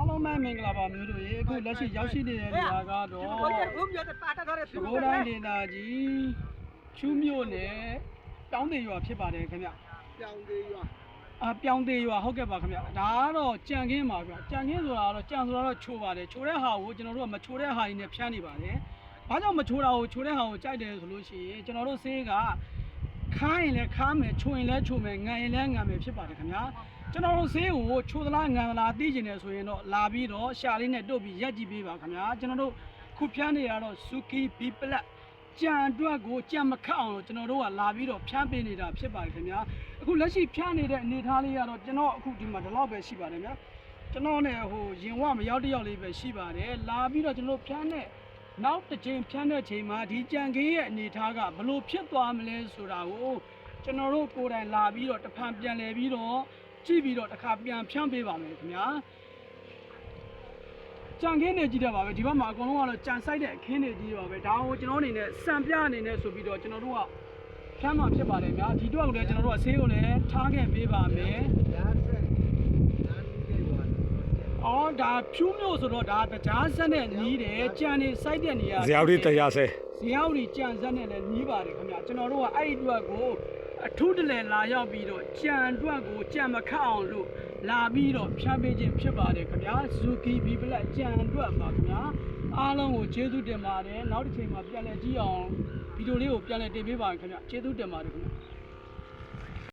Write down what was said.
အားလုံးပဲမင်္ဂလာပါမျိုးတို့ရေအခုလက်ရှိရောက်ရှိနေတဲ့နေရာကတော့ဘိုးတိုင်းဒေသကြီးချူးမြို့နယ်တောင်းသေးရွာဖြစ်ပါတယ်ခင်ဗျပြောင်းသေးရွာဟုတ်ကဲ့ပါခင်ဗျဒါကတော့ကြံခင်းပါဗျကြံခင်းဆိုတာကတော့ကြံဆိုတာတော့ချိုးပါတယ်ချိုးတဲ့ဟာကိုကျွန်တော်တို့ကမချိုးတဲ့ဟာကြီးနဲ့ဖြန်းနေပါတယ်ဘာကြောင့်မချိုးတာကိုချိုးတဲ့ဟာကိုကြိုက်တယ်ဆိုလို့ရှိရင်ကျွန်တော်တို့ဆေးကခါရင်လည်းခါမယ်ချိုးရင်လည်းချိုးမယ်ငံရင်လည်းငံမယ်ဖြစ်ပါတယ်ခင်ဗျာကျွန်တော်တို့ဆေးကိုချိုးသလားငံသလားသိကျင်တယ်ဆိုရင်တော့လာပြီးတော့ရှာလေးနဲ့တို့ပြီးရက်ကြည့်ပေးပါခင်ဗျာကျွန်တော်တို့ခုဖြန်းနေရတော့ Suki B+ ကြံအတွက်ကိုကြံမခတ်အောင်လို့ကျွန်တော်တို့ကလာပြီးတော့ဖြန်းပေးနေတာဖြစ်ပါတယ်ခင်ဗျာအခုလက်ရှိဖြန်းနေတဲ့အနေအထားလေးကတော့ကျွန်တော်အခုဒီမှာဒီလောက်ပဲရှိပါတယ်ဗျာကျွန်တော်နဲ့ဟိုရင်ဝမရောက်တယောက်လေးပဲရှိပါတယ်လာပြီးတော့ကျွန်တော်ဖြန်းတဲ့နောက်တစ်ချိန်ဖြန်းတဲ့ချိန်မှာဒီကြံခင်းရဲ့အနေအထားကဘလို့ဖြစ်သွားမလဲဆိုတာကိုကျွန်တော်တို့ကိုယ်တိုင်လာပြီးတော့တဖန်ပြန်လဲပြီးတော့ကြည့်ပြီးတော့တစ်ခါပြန်ဖြန်းပေးပါမယ်ခင်ဗျာကြံခင်းနေကြည့်တယ်ပါပဲဒီဘက်မှာအကုန်လုံးကတော့ကြံဆိုင်တဲ့အခင်းတွေကြီးပါပဲဒါကိုကျွန်တော်အနေနဲ့စံပြအနေနဲ့ဆိုပြီးတော့ကျွန်တော်တို့ကဖြန်းမှာဖြစ်ပါတယ်ဗျာဒီတော့လည်းကျွန်တော်တို့ကဆေးကိုလည်းထားခဲ့ပေးပါမယ်အော်ဒါဖြူးမျိုးဆိုတော့ဒါတရားဆက်နဲ့နီးတယ်ကြံနေစိုက်တဲ့နေရာဇေယောက်ဒီတရားဆဲဇေယောက်ဒီကြံဆက်နဲ့လည်းနီးပါတယ်ခင်ဗျာကျွန်တော်တို့ကအဲ့ဒီအတွက်ကိုအထူးတလဲလာရောက်ပြီးတော့ကြံအတွက်ကိုကြံမခတ်အောင်လို့လာပြီးတော့ဖြန်းပေးခြင်းဖြစ်ပါတယ်ခင်ဗျာ Suki B+ ကြံအတွက်ပါခင်ဗျာအားလုံးကိုကျေးဇူးတင်ပါတယ်နောက်တစ်ချိန်မှာပြန်လည်ကြည့်အောင်ဗီဒီယိုလေးကိုပြန်လည်တင်ပေးပါခင်ဗျာကျေးဇူးတင်ပါတယ်ခင်ဗျာ